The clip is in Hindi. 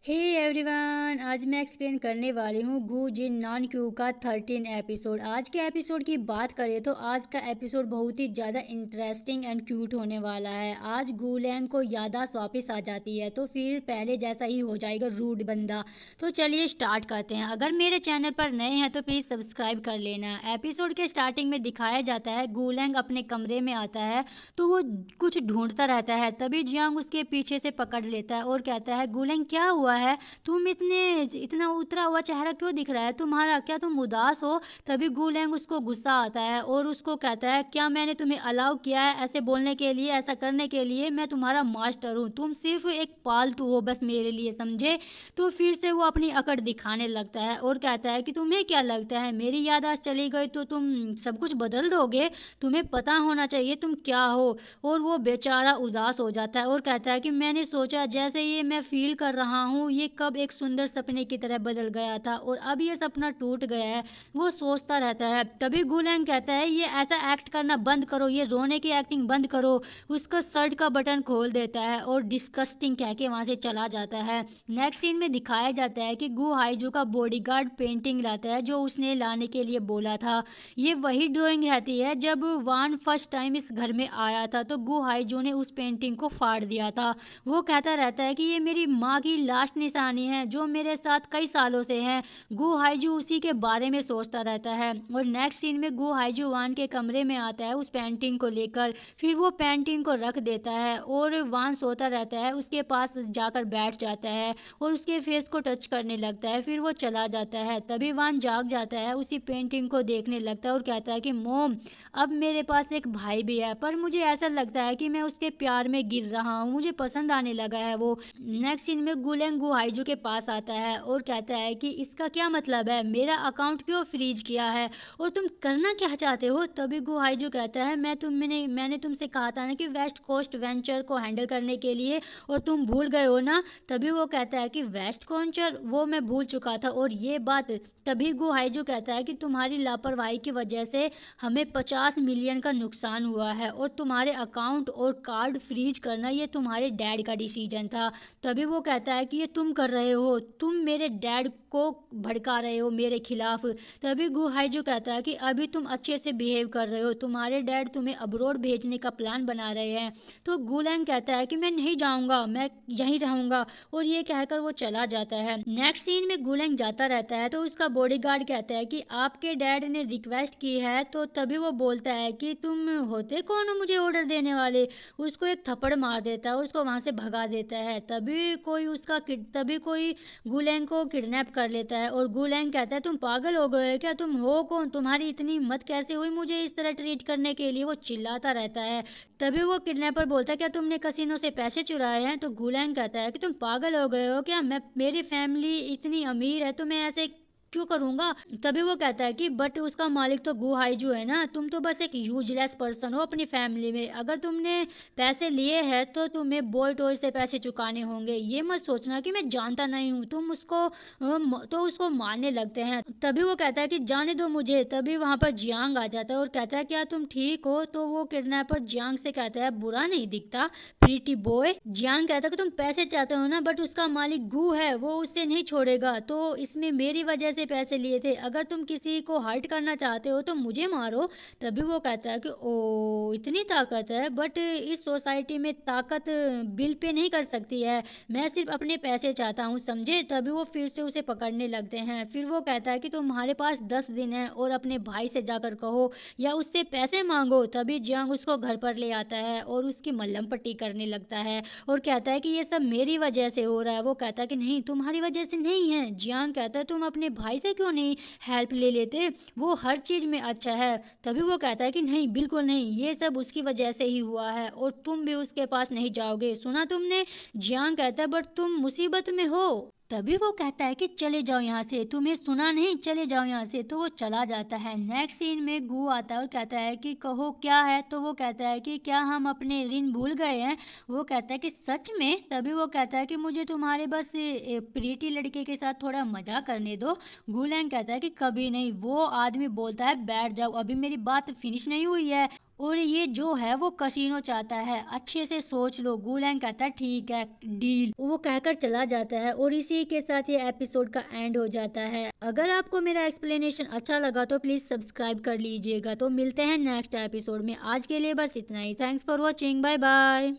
हे एवरीवन, आज मैं एक्सप्लेन करने वाली हूँ गू जिन नॉन क्यू का 13 एपिसोड। आज के एपिसोड की बात करें तो आज का एपिसोड बहुत ही ज़्यादा इंटरेस्टिंग एंड क्यूट होने वाला है। आज गूलैंग को याददाश्त वापस आ जाती है तो फिर पहले जैसा ही हो जाएगा रूड बंदा। तो चलिए स्टार्ट करते हैं। अगर मेरे चैनल पर नए हैं तो प्लीज़ सब्सक्राइब कर लेना। एपिसोड के स्टार्टिंग में दिखाया जाता है गूलैंग अपने कमरे में आता है तो वो कुछ ढूंढता रहता है। तभी जियांग उसके पीछे से पकड़ लेता है और कहता है, गूलैंग क्या हुआ है? तुम इतना उतरा हुआ चेहरा क्यों दिख रहा है तुम्हारा? क्या तुम उदास हो? तभी गूलैंग उसको गुस्सा आता है और उसको कहता है, क्या मैंने तुम्हें अलाउ किया है ऐसे बोलने के लिए, ऐसा करने के लिए? मैं तुम्हारा मास्टर हूँ, तुम सिर्फ एक पालतू हो बस मेरे लिए, समझे? तो फिर से वो अपनी अकड़ दिखाने लगता है और कहता है कि तुम्हें क्या लगता है मेरी याददाश्त चली गई तो तुम सब कुछ बदल दोगे? तुम्हें पता होना चाहिए तुम क्या हो। और वो बेचारा उदास हो जाता है और कहता है कि मैंने सोचा जैसे ये मैं फील कर रहा हूँ ये कब एक सुंदर सपने की तरह बदल गया था और अब ये सपना टूट गया है। वो सोचता रहता है। तभी गूलैंग कहता है, ये ऐसा एक्ट करना बंद करो, ये रोने की एक्टिंग बंद करो। उसका शर्ट का बटन खोल देता है और डिस्कस्टिंग कह के वहां से चला जाता है। नेक्स्ट सीन में दिखाया जाता है कि गू हाइजू का बॉडीगार्ड पेंटिंग लाता है जो उसने लाने के लिए बोला था। ये वही ड्राइंग रहती है जब वान फर्स्ट टाइम इस घर में आया था तो गू हाइजू ने उस पेंटिंग को फाड़ दिया था। वो कहता रहता है कि ये मेरी माँ की लास्ट निशानी है जो मेरे साथ कई सालों से है। गू हाइजू उसी के बारे में सोचता रहता है। और नेक्स्ट सीन में गू हाइजू वान के कमरे में आता है उस पेंटिंग को लेकर। फिर वो पेंटिंग को रख देता है और वान सोता रहता है, उसके पास जाकर बैठ जाता है और उसके फेस को टच करने लगता है। फिर वो चला जाता है। तभी वान जाग जाता है, उसी पेंटिंग को देखने लगता है और कहता है कि मोम, अब मेरे पास एक भाई भी है पर मुझे ऐसा लगता है कि मैं उसके प्यार में गिर रहा हूँ, मुझे पसंद आने लगा है वो। नेक्स्ट सीन में गूलैंग गू हाइजू के पास आता है और कहता है कि इसका क्या मतलब है, मेरा अकाउंट क्यों फ्रीज किया है और तुम करना क्या चाहते हो? तभी गू हाइजू कहता है, मैंने तुमसे कहा था ना कि वेस्ट कोस्ट वेंचर को हैंडल करने के लिए, और तुम भूल गए हो ना? तभी वो कहता है कि वेस्ट कोस्टर, वो मैं भूल चुका था और ये बात। तभी गू हाइजू कहता है कि तुम्हारी लापरवाही की वजह से हमें 50 मिलियन का नुकसान हुआ है और तुम्हारे अकाउंट और कार्ड फ्रीज करना ये तुम्हारे डैड का डिसीजन था। तभी वो कहता है कि ये तुम कर रहे हो, तुम मेरे डैड को भड़का रहे हो मेरे खिलाफ। तभी गू हाइजू कहता है कि अभी तुम अच्छे से बिहेव कर रहे हो, तुम्हारे डैड तुम्हें अब्रोड भेजने का प्लान बना रहे हैं। तो गूलैंग कहता है कि मैं नहीं जाऊंगा, मैं यहीं रहूंगा, और ये कहकर वो चला जाता है। नेक्स्ट सीन में गूलैंग जाता रहता है तो उसका बॉडीगार्ड कहता है कि आपके डैड ने रिक्वेस्ट की है। तो तभी वो बोलता है कि तुम होते कौन हो मुझे ऑर्डर देने वाले? उसको एक थप्पड़ मार देता है, उसको वहां से भगा देता है। तभी कोई गूलैंग को किडनैप कर लेता है और गूलैंग कहता है, तुम पागल हो गए हो क्या? तुम हो कौन? तुम्हारी इतनी हिम्मत कैसे हुई मुझे इस तरह ट्रीट करने के लिए? वो चिल्लाता रहता है। तभी वो किडनैपर बोलता है, क्या तुमने कसिनो से पैसे चुराए हैं? तो गूलैंग कहता है कि तुम पागल हो गए हो क्या? मेरी फैमिली इतनी अमीर है तो मैं ऐसे क्यों करूंगा? तभी वो कहता है कि बट उसका मालिक तो गू हाइजू है ना, तुम तो बस एक यूजलेस पर्सन हो अपनी फैमिली में। अगर तुमने पैसे लिए हैं तो तुम्हें बॉय टॉय से पैसे चुकाने होंगे, ये मत सोचना कि मैं जानता नहीं हूँ। तो उसको मारने लगते हैं। तभी वो कहता है कि जाने दो मुझे। तभी वहां पर जियांग आ जाता है और कहता है, क्या तुम ठीक हो? तो वो किडनैपर जियांग से कहता है, बुरा नहीं दिखता प्रीटी बॉय। जियांग कहता है कि तुम पैसे चाहते हो ना, बट उसका मालिक गू है, वो उससे नहीं छोड़ेगा, तो इसमें मेरी वजह से पैसे लिए थे। अगर तुम किसी को हर्ट करना चाहते हो तो मुझे मारो। तभी वो कहता है कि ओ, इतनी ताकत है, बट इस सोसाइटी में ताकत बिल पे नहीं कर सकती है, मैं सिर्फ अपने पैसे चाहता हूँ, समझे? तभी वो फिर से उसे पकड़ने लगते हैं। फिर वो कहता है कि तुम्हारे पास 10 दिन है और अपने भाई से जाकर कहो या उससे पैसे मांगो। तभी जियांग उसको घर पर ले आता है और उसकी मल्लम पट्टी करने लगता है और कहता है कि ये सब मेरी वजह से हो रहा है। वो कहता है कि नहीं, तुम्हारी वजह से नहीं है। जियांग कहता है, तुम अपने भाई से क्यों नहीं हेल्प ले लेते, वो हर चीज में अच्छा है। तभी वो कहता है कि नहीं, बिल्कुल नहीं, ये सब उसकी वजह से ही हुआ है और तुम भी उसके पास नहीं जाओगे, सुना तुमने? जियांग कहता है, बट तुम मुसीबत में हो। तभी वो कहता है कि चले जाओ यहाँ से, तुम्हें सुना नहीं, चले जाओ यहाँ से। तो वो चला जाता है। नेक्स्ट सीन में गू आता है और कहता है कि कहो क्या है? तो वो कहता है कि क्या हम अपने ऋण भूल गए हैं? वो कहता है कि सच में? तभी वो कहता है कि मुझे तुम्हारे बस प्रीति लड़के के साथ थोड़ा मजा करने दो। गूलैंग कहता है कि कभी नहीं। वो आदमी बोलता है, बैठ जाओ, अभी मेरी बात फिनिश नहीं हुई है। और ये जो है वो कसीनो चाहता है, अच्छे से सोच लो। गुलैंग कहता है ठीक है डील, वो कहकर चला जाता है और इसी के साथ ये एपिसोड का एंड हो जाता है। अगर आपको मेरा एक्सप्लेनेशन अच्छा लगा तो प्लीज सब्सक्राइब कर लीजिएगा। तो मिलते हैं नेक्स्ट एपिसोड में, आज के लिए बस इतना ही। Thanks for watching, bye bye.